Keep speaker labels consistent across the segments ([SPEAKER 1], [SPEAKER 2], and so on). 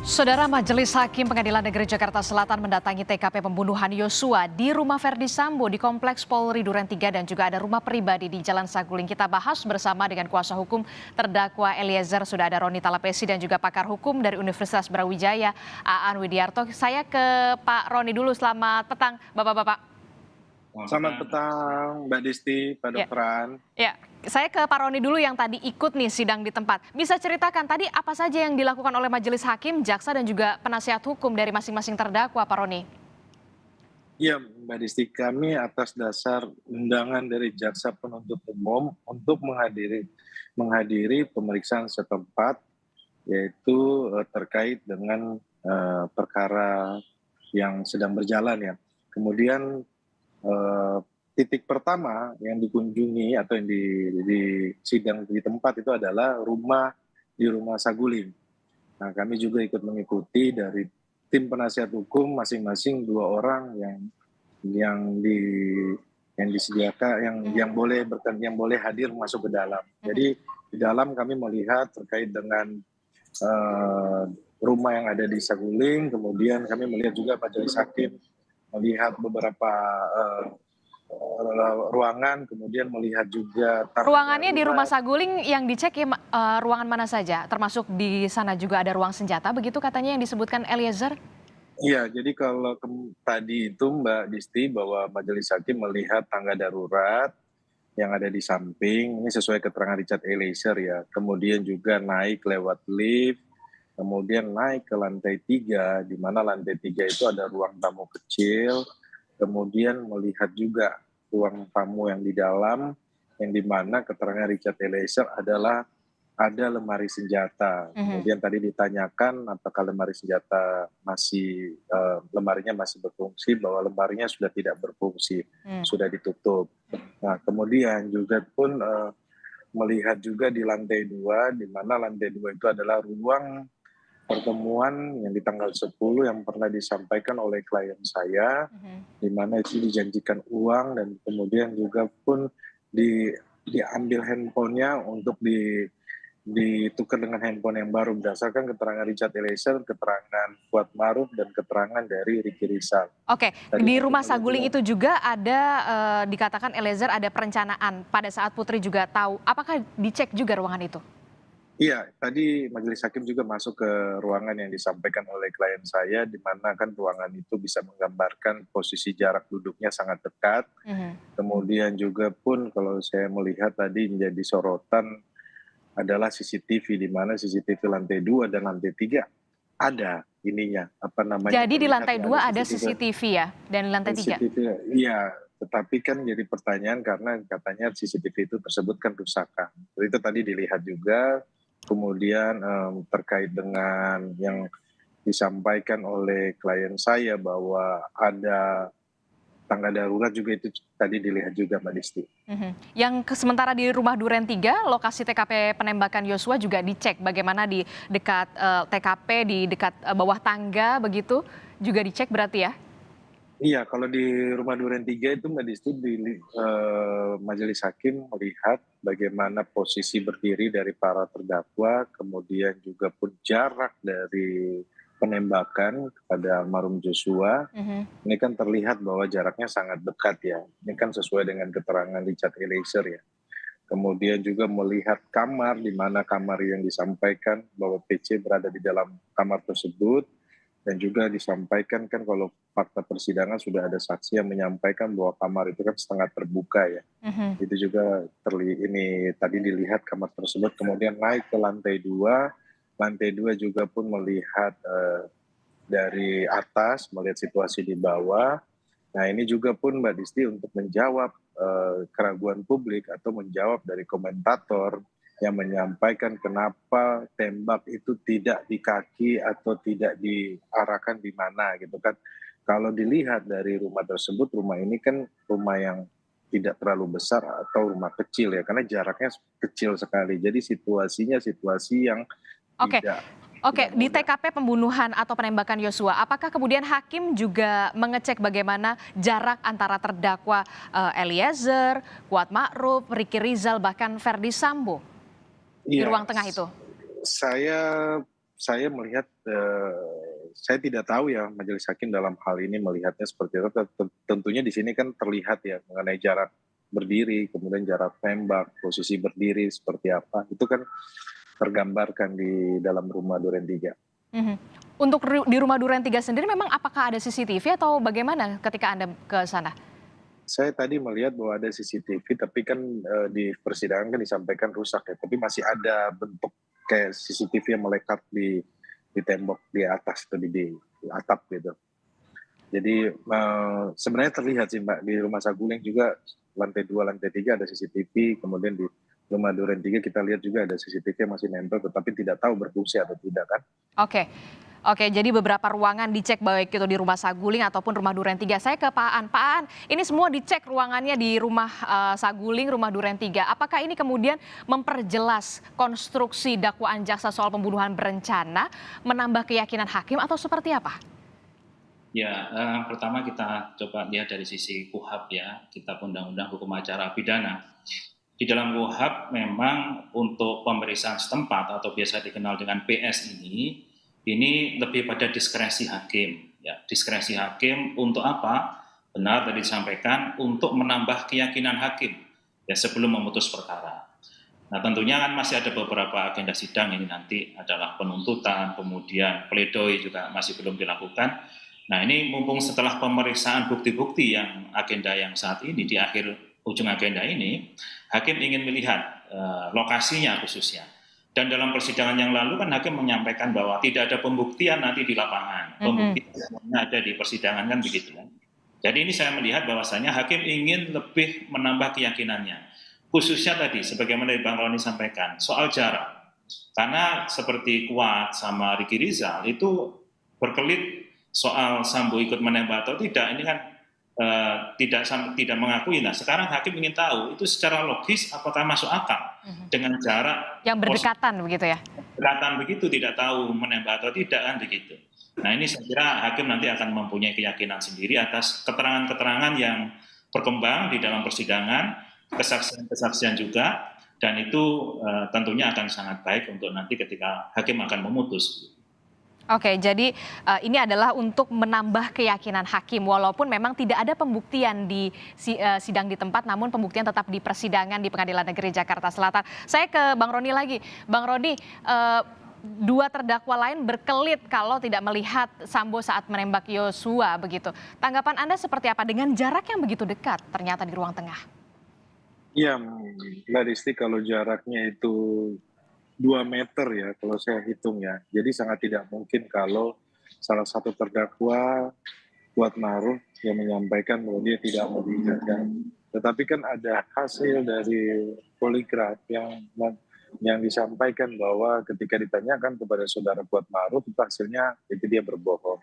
[SPEAKER 1] Saudara Majelis Hakim Pengadilan Negeri Jakarta Selatan mendatangi TKP pembunuhan Yosua di rumah Verdi Sambo di Kompleks Polri Duren 3 dan juga ada rumah pribadi di Jalan Saguling. Kita bahas bersama dengan kuasa hukum terdakwa Eliezer. Sudah ada Roni Talapesi dan juga pakar hukum dari Universitas Brawijaya, Aan Widiarto. Saya ke Pak Roni dulu. Selamat petang, Bapak-bapak.
[SPEAKER 2] Selamat petang, Mbak Disti, Pak
[SPEAKER 1] Ya.
[SPEAKER 2] Dokteran.
[SPEAKER 1] Ya, saya ke Pak Roni dulu yang tadi ikut nih sidang di tempat. Bisa ceritakan tadi apa saja yang dilakukan oleh majelis hakim, jaksa dan juga penasihat hukum dari masing-masing terdakwa, Pak Roni?
[SPEAKER 2] Iya, Mbak Disti, kami atas dasar undangan dari jaksa penuntut umum untuk menghadiri pemeriksaan setempat, yaitu terkait dengan perkara yang sedang berjalan ya. Kemudian titik pertama yang dikunjungi atau yang di sidang di tempat itu adalah di rumah Saguling. Nah, kami juga ikut mengikuti dari tim penasihat hukum masing-masing 2 orang yang disediakan yang boleh hadir masuk ke dalam. Jadi di dalam kami melihat terkait dengan rumah yang ada di Saguling, kemudian kami melihat juga majelis hakim melihat beberapa ruangan, kemudian melihat juga
[SPEAKER 1] Ruangannya di rumah Saguling yang dicek ya, ruangan mana saja? Termasuk di sana juga ada ruang senjata, begitu katanya yang disebutkan Eliezer?
[SPEAKER 2] Iya, jadi kalau tadi itu Mbak Disti bahwa majelis hakim melihat tangga darurat yang ada di samping, ini sesuai keterangan Richard Eliezer ya, kemudian juga naik lewat lift, kemudian naik ke lantai 3, di mana lantai 3 itu ada ruang tamu kecil, kemudian melihat juga ruang tamu yang di dalam, yang di mana keterangan Richard Eliezer adalah ada lemari senjata. Kemudian tadi ditanyakan apakah lemari senjata lemarinya masih berfungsi, bahwa lemarinya sudah tidak berfungsi, sudah ditutup. Nah, kemudian juga pun melihat juga di lantai 2, di mana lantai 2 itu adalah ruang pertemuan yang di tanggal 10 yang pernah disampaikan oleh klien saya, di mana itu dijanjikan uang dan kemudian juga pun diambil handphonenya untuk ditukar dengan handphone yang baru berdasarkan keterangan Richard Eliezer, keterangan Kuat Maruf, dan keterangan dari Ricky Rizal.
[SPEAKER 1] Oke, di rumah Saguling itu juga ada dikatakan Eliezer ada perencanaan pada saat Putri juga tahu. Apakah dicek juga ruangan itu?
[SPEAKER 2] Iya, tadi majelis hakim juga masuk ke ruangan yang disampaikan oleh klien saya, di mana kan ruangan itu bisa menggambarkan posisi jarak duduknya sangat dekat. Kemudian juga pun kalau saya melihat tadi menjadi sorotan adalah CCTV, di mana CCTV lantai 2 dan lantai 3 ada ininya,
[SPEAKER 1] Jadi di lantai 2 ada CCTV ya, dan di lantai 3?
[SPEAKER 2] Iya, tetapi kan jadi pertanyaan karena katanya CCTV itu tersebut kan rusakan. Itu tadi dilihat juga, kemudian terkait dengan yang disampaikan oleh klien saya bahwa ada tangga darurat juga itu tadi dilihat juga, Mbak Disti.
[SPEAKER 1] Yang sementara di rumah Duren 3, lokasi TKP penembakan Yosua juga dicek bagaimana di dekat TKP, di dekat bawah tangga begitu, juga dicek berarti ya?
[SPEAKER 2] Iya, kalau di rumah Duren 3 itu Mbak Disti, majelis hakim melihat bagaimana posisi berdiri dari para terdakwa, kemudian juga pun jarak dari penembakan kepada almarhum Joshua. Ini kan terlihat bahwa jaraknya sangat dekat ya. Ini kan sesuai dengan keterangan Richard Eliezer ya. Kemudian juga melihat kamar, di mana kamar yang disampaikan bahwa PC berada di dalam kamar tersebut. Dan juga disampaikan kan kalau fakta persidangan sudah ada saksi yang menyampaikan bahwa kamar itu kan setengah terbuka ya. Itu juga ini tadi dilihat kamar tersebut, kemudian naik ke lantai 2. Lantai 2 juga pun melihat dari atas, melihat situasi di bawah. Nah, ini juga pun Mbak Disti untuk menjawab keraguan publik atau menjawab dari komentator yang menyampaikan kenapa tembak itu tidak di kaki atau tidak diarahkan di mana gitu kan. Kalau dilihat dari rumah tersebut, rumah ini kan rumah yang tidak terlalu besar atau rumah kecil ya, karena jaraknya kecil sekali. Jadi situasinya situasi yang tidak
[SPEAKER 1] Oke, di
[SPEAKER 2] mudah.
[SPEAKER 1] TKP pembunuhan atau penembakan Yosua, apakah kemudian hakim juga mengecek bagaimana jarak antara terdakwa Eliezer, Kuat Ma'ruf, Ricky Rizal, bahkan Verdi Sambo di
[SPEAKER 2] Iya,
[SPEAKER 1] ruang tengah itu?
[SPEAKER 2] saya saya melihat, saya tidak tahu ya majelis hakim dalam hal ini melihatnya seperti apa. Tentunya di sini kan terlihat ya mengenai jarak berdiri, kemudian jarak tembak, posisi berdiri seperti apa, itu kan tergambarkan di dalam rumah Duren 3.
[SPEAKER 1] Mhm. Untuk di rumah Duren 3 sendiri memang apakah ada CCTV atau bagaimana ketika Anda ke sana?
[SPEAKER 2] Saya tadi melihat bahwa ada CCTV, tapi kan, di persidangan kan disampaikan rusak ya, tapi masih ada bentuk kayak CCTV yang melekat di tembok di atas atau di atap gitu. Jadi, sebenarnya terlihat sih Mbak, di rumah Saguling juga lantai 2, lantai 3 ada CCTV, kemudian di rumah Duren 3 kita lihat juga ada CCTV yang masih nempel, tetapi tidak tahu berfungsi atau tidak kan.
[SPEAKER 1] Oke. Oke, jadi beberapa ruangan dicek baik itu di rumah Saguling ataupun rumah Duren 3. Saya ke Pak Aan. Pak Aan, ini semua dicek ruangannya di rumah Saguling, rumah Duren 3. Apakah ini kemudian memperjelas konstruksi dakwaan jaksa soal pembunuhan berencana, menambah keyakinan hakim atau seperti apa?
[SPEAKER 3] Ya, pertama kita coba lihat dari sisi KUHP ya, Kitab Undang-Undang Hukum Acara Pidana. Di dalam KUHP memang untuk pemeriksaan setempat atau biasa dikenal dengan PS ini lebih pada diskresi hakim. Ya, diskresi hakim untuk apa? Benar tadi disampaikan, untuk menambah keyakinan hakim ya sebelum memutus perkara. Nah tentunya kan masih ada beberapa agenda sidang ini nanti adalah penuntutan, kemudian pledoi juga masih belum dilakukan. Nah ini mumpung setelah pemeriksaan bukti-bukti yang agenda yang saat ini di akhir ujung agenda ini, hakim ingin melihat lokasinya khususnya. Dan dalam persidangan yang lalu kan hakim menyampaikan bahwa tidak ada pembuktian nanti di lapangan, pembuktian ada di persidangan kan begitu kan. Jadi ini saya melihat bahwasanya hakim ingin lebih menambah keyakinannya, khususnya tadi sebagaimana Bang Roni sampaikan soal jarak. Karena seperti Kuat sama Riki Rizal itu berkelit soal Sambo ikut menembak atau tidak, ini kan tidak mengakui. Nah sekarang hakim ingin tahu itu secara logis apakah masuk akal dengan jarak
[SPEAKER 1] Yang berdekatan begitu ya?
[SPEAKER 3] berdekatan begitu, tidak tahu menembak atau tidak kan begitu. Nah ini saya kira hakim nanti akan mempunyai keyakinan sendiri atas keterangan-keterangan yang berkembang di dalam persidangan, kesaksian-kesaksian juga, dan itu tentunya akan sangat baik untuk nanti ketika hakim akan memutus.
[SPEAKER 1] Oke, jadi ini adalah untuk menambah keyakinan hakim walaupun memang tidak ada pembuktian di sidang di tempat, namun pembuktian tetap di persidangan di Pengadilan Negeri Jakarta Selatan. Saya ke Bang Roni lagi. Bang Roni, dua terdakwa lain berkelit kalau tidak melihat Sambo saat menembak Yosua begitu. Tanggapan Anda seperti apa dengan jarak yang begitu dekat ternyata di ruang tengah?
[SPEAKER 2] Iya, Mbak Disti, kalau jaraknya itu 2 meter ya kalau saya hitung ya. Jadi sangat tidak mungkin kalau salah satu terdakwa Kuat Ma'ruf yang menyampaikan bahwa dia tidak melihat kan. Tetapi kan ada hasil dari poligraf yang disampaikan bahwa ketika ditanyakan kepada saudara Kuat Ma'ruf itu hasilnya itu dia berbohong.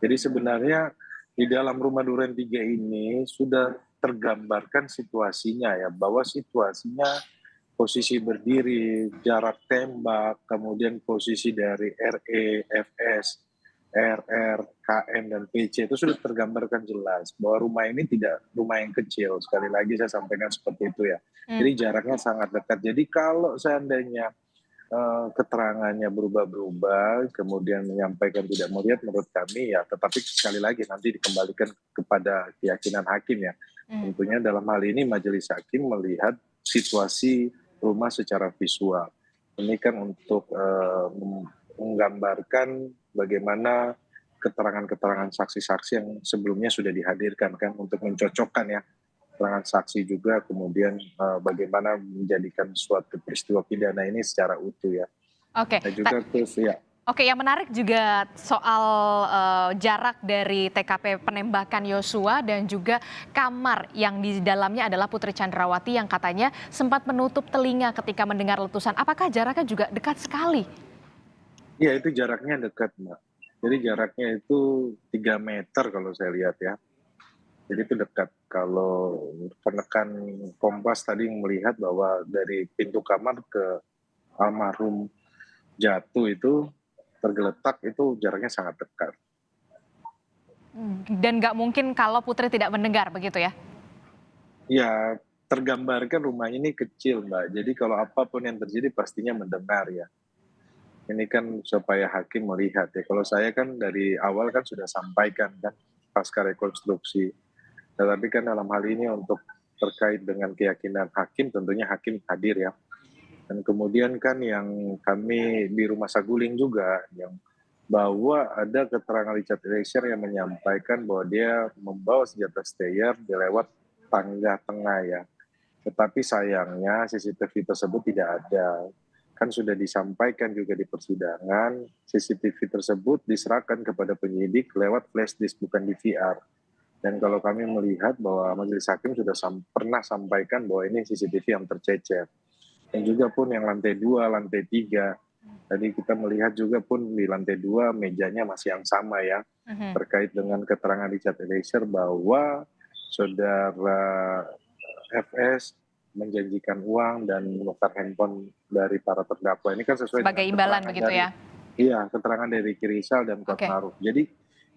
[SPEAKER 2] Jadi sebenarnya di dalam rumah Duren 3 ini sudah tergambarkan situasinya ya, bahwa situasinya posisi berdiri, jarak tembak, kemudian posisi dari RE, FS, RR, KM, dan PC itu sudah tergambarkan jelas bahwa rumah ini tidak rumah yang kecil. Sekali lagi saya sampaikan seperti itu ya. Jadi jaraknya sangat dekat. Jadi kalau seandainya keterangannya berubah-berubah, kemudian menyampaikan tidak melihat, menurut kami ya, tetapi sekali lagi nanti dikembalikan kepada keyakinan hakim ya. Tentunya dalam hal ini majelis hakim melihat situasi rumah secara visual. Ini kan untuk menggambarkan bagaimana keterangan-keterangan saksi-saksi yang sebelumnya sudah dihadirkan kan untuk mencocokkan ya keterangan saksi juga, kemudian bagaimana menjadikan suatu peristiwa pidana ini secara utuh ya.
[SPEAKER 1] Oke.
[SPEAKER 2] Dan juga terus ya.
[SPEAKER 1] Oke, yang menarik juga soal jarak dari TKP penembakan Yosua dan juga kamar yang di dalamnya adalah Putri Chandrawati yang katanya sempat menutup telinga ketika mendengar letusan. Apakah jaraknya juga dekat sekali?
[SPEAKER 2] Iya, itu jaraknya dekat, Mbak. Jadi jaraknya itu 3 meter kalau saya lihat ya. Jadi itu dekat. Kalau rekan Kompas tadi melihat bahwa dari pintu kamar ke almarhum jatuh itu tergeletak itu jaraknya sangat dekat.
[SPEAKER 1] Dan nggak mungkin kalau Putri tidak mendengar begitu ya?
[SPEAKER 2] Ya, tergambarkan rumah ini kecil, Mbak. Jadi kalau apapun yang terjadi pastinya mendengar ya. Ini kan supaya hakim melihat ya. Kalau saya kan dari awal kan sudah sampaikan kan pasca rekonstruksi. Tetapi kan dalam hal ini untuk terkait dengan keyakinan hakim, tentunya hakim hadir ya. Dan kemudian kan yang kami di Rumah Saguling juga, yang bahwa ada keterangan Richard Eliezer yang menyampaikan bahwa dia membawa senjata steyr dilewat tangga tengah ya. Tetapi sayangnya CCTV tersebut tidak ada. Kan sudah disampaikan juga di persidangan, CCTV tersebut diserahkan kepada penyidik lewat flash disk bukan DVR. Dan kalau kami melihat bahwa majelis hakim sudah pernah sampaikan bahwa ini CCTV yang tercecer. Dan juga pun yang lantai 2, lantai 3. Tadi kita melihat juga pun di lantai 2 mejanya masih yang sama ya. Terkait dengan keterangan Richard Eliezer bahwa saudara FS menjanjikan uang dan menukar handphone dari para terdakwa. Ini kan sesuai
[SPEAKER 1] sebagai
[SPEAKER 2] dengan
[SPEAKER 1] imbalan
[SPEAKER 2] keterangan
[SPEAKER 1] begitu
[SPEAKER 2] dari,
[SPEAKER 1] ya?
[SPEAKER 2] Iya, keterangan dari Ricky Rizal dan Kuat
[SPEAKER 1] Oke.
[SPEAKER 2] Maruf. Jadi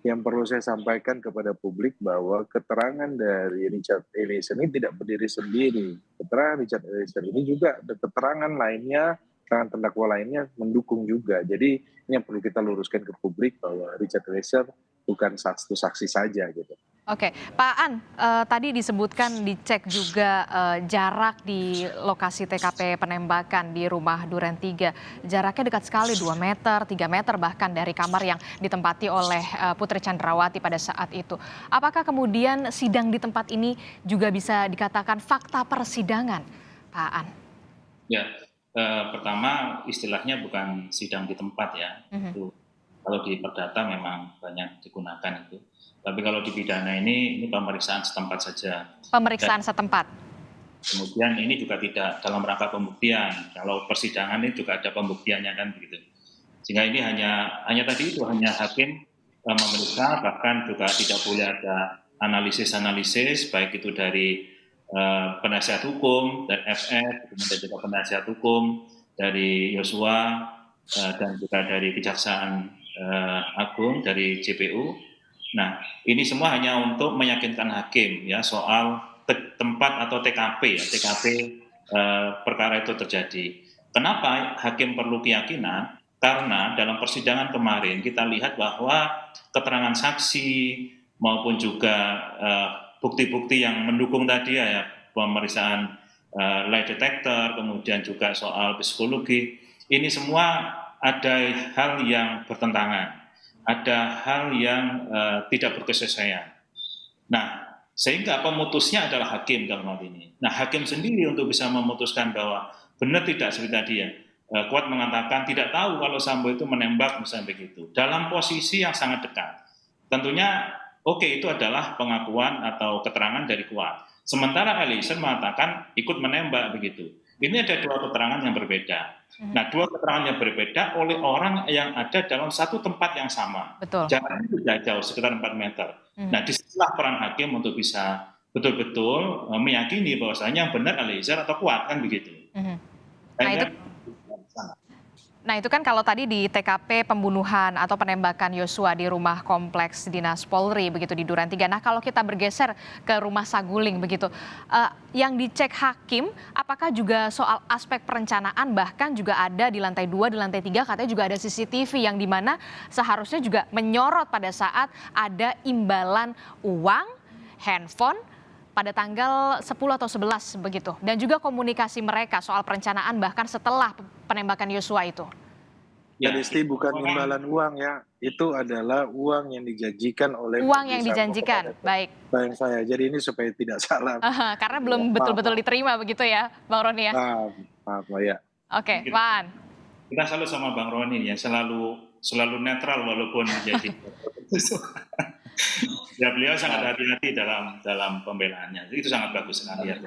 [SPEAKER 2] yang perlu saya sampaikan kepada publik bahwa keterangan dari Richard Eliezer ini tidak berdiri sendiri. Keterangan Richard Eliezer ini juga ada keterangan lainnya, keterangan terdakwa lainnya mendukung juga. Jadi ini yang perlu kita luruskan ke publik bahwa Richard Eliezer bukan satu saksi saja gitu.
[SPEAKER 1] Oke, Pak An, tadi disebutkan dicek juga jarak di lokasi TKP penembakan di rumah Duren 3. Jaraknya dekat sekali, 2 meter, 3 meter bahkan dari kamar yang ditempati oleh Putri Chandrawati pada saat itu. Apakah kemudian sidang di tempat ini juga bisa dikatakan fakta persidangan, Pak An?
[SPEAKER 3] Ya, pertama istilahnya bukan sidang di tempat ya. Itu kalau di perdata memang banyak digunakan itu. Tapi kalau di pidana ini pemeriksaan setempat saja.
[SPEAKER 1] Pemeriksaan setempat.
[SPEAKER 3] Kemudian ini juga tidak dalam rangka pembuktian. Kalau persidangan ini juga ada pembuktiannya kan begitu. Sehingga ini hanya tadi itu hanya hakim memeriksa, bahkan juga tidak boleh ada analisis baik itu dari penasihat hukum dan FS, kemudian juga penasihat hukum dari Yosua dan juga dari Kejaksaan Agung dari JPU. Nah, ini semua hanya untuk meyakinkan hakim ya soal tempat atau TKP ya, TKP perkara itu terjadi. Kenapa hakim perlu keyakinan? Karena dalam persidangan kemarin kita lihat bahwa keterangan saksi maupun juga bukti-bukti yang mendukung tadi ya pemeriksaan lie detector, kemudian juga soal psikologi, ini semua ada hal yang bertentangan. Ada hal yang tidak berkesesuaian. Nah, sehingga pemutusnya adalah hakim dalam hal ini. Nah, hakim sendiri untuk bisa memutuskan bahwa benar tidak seperti tadi ya. Kuat mengatakan tidak tahu kalau Sambo itu menembak misalnya begitu. Dalam posisi yang sangat dekat. Tentunya itu adalah pengakuan atau keterangan dari Kuat. Sementara Eliezer mengatakan ikut menembak begitu. Ini ada dua keterangan yang berbeda. Nah, dua keterangan yang berbeda oleh orang yang ada dalam satu tempat yang sama.
[SPEAKER 1] Betul.
[SPEAKER 3] Jaraknya tidak jauh, sekitar 4 meter. Nah, disitulah peran hakim untuk bisa betul-betul meyakini bahwasanya yang benar Eliezer atau Kuat, kan begitu.
[SPEAKER 1] Nah itu kan kalau tadi di TKP pembunuhan atau penembakan Yosua di rumah kompleks Dinas Polri begitu di Duren 3. Nah kalau kita bergeser ke rumah Saguling begitu, yang dicek hakim apakah juga soal aspek perencanaan, bahkan juga ada di lantai 2, di lantai 3 katanya juga ada CCTV yang dimana seharusnya juga menyorot pada saat ada imbalan uang, handphone, pada tanggal 10 atau 11 begitu. Dan juga komunikasi mereka soal perencanaan bahkan setelah penembakan Yosua itu.
[SPEAKER 2] Ya, Desti, bukan imbalan uang ya. Itu adalah uang yang dijanjikan oleh
[SPEAKER 1] uang yang dijanjikan, baik.
[SPEAKER 2] Bayang saya. Jadi ini supaya tidak salah.
[SPEAKER 1] Karena belum betul-betul diterima begitu ya, Bang Roni ya?
[SPEAKER 2] Maaf ya.
[SPEAKER 1] Oke, Pak.
[SPEAKER 3] Kita selalu sama Bang Roni ya, selalu netral walaupun menjadi ya beliau sangat hati-hati dalam pembelaannya. Itu sangat bagus sekali ya.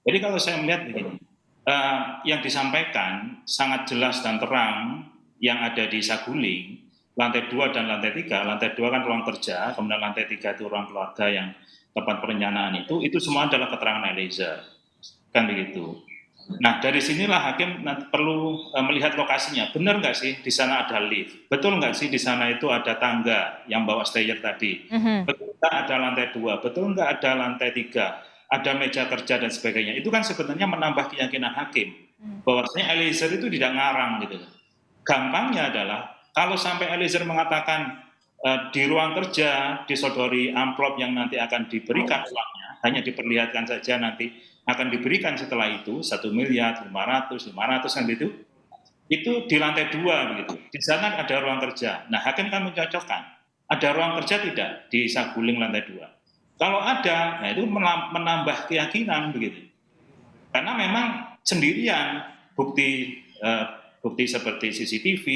[SPEAKER 3] Jadi kalau saya melihat begini, yang disampaikan sangat jelas dan terang yang ada di Saguling, lantai 2 dan lantai 3. Lantai 2 kan ruang kerja, kemudian lantai 3 itu ruang keluarga yang tempat perencanaan itu semua adalah keterangan Eliezer. Kan begitu. Nah, dari sinilah hakim nanti perlu melihat lokasinya. Benar nggak sih di sana ada lift? Betul nggak sih di sana itu ada tangga yang bawa stair tadi? Betul nggak ada lantai 2? Betul nggak ada lantai 3? Ada meja kerja dan sebagainya. Itu kan sebenarnya menambah keyakinan hakim bahwasanya Eliezer itu tidak ngarang gitu. gampangnya adalah kalau sampai Eliezer mengatakan di ruang kerja disodori amplop yang nanti akan diberikan uangnya, hanya diperlihatkan saja nanti akan diberikan setelah itu 1 miliar, 500 kan itu di lantai 2 begitu. Di sana ada ruang kerja. Nah, hakim kan mencocokkan. Ada ruang kerja tidak di Saguling lantai 2? Kalau ada, nah itu menambah keyakinan begitu. Karena memang sendirian bukti seperti CCTV,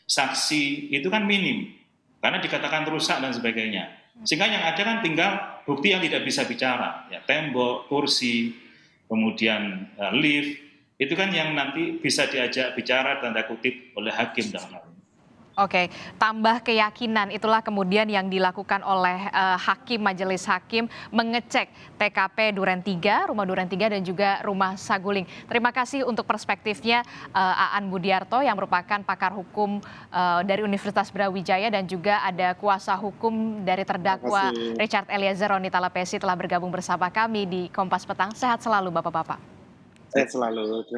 [SPEAKER 3] saksi itu kan minim. Karena dikatakan rusak dan sebagainya. Sehingga yang ada kan tinggal bukti yang tidak bisa bicara, ya, tembok, kursi, kemudian lift, itu kan yang nanti bisa diajak bicara tanda kutip oleh hakim dalam hal ini.
[SPEAKER 1] Oke, tambah keyakinan itulah kemudian yang dilakukan oleh hakim, majelis hakim mengecek TKP Duren 3, rumah Duren 3 dan juga rumah Saguling. Terima kasih untuk perspektifnya Aan Budiarto yang merupakan pakar hukum dari Universitas Brawijaya dan juga ada kuasa hukum dari terdakwa Richard Eliezer, Roni Talapesi telah bergabung bersama kami di Kompas Petang. Sehat selalu Bapak-bapak.
[SPEAKER 2] Sehat selalu.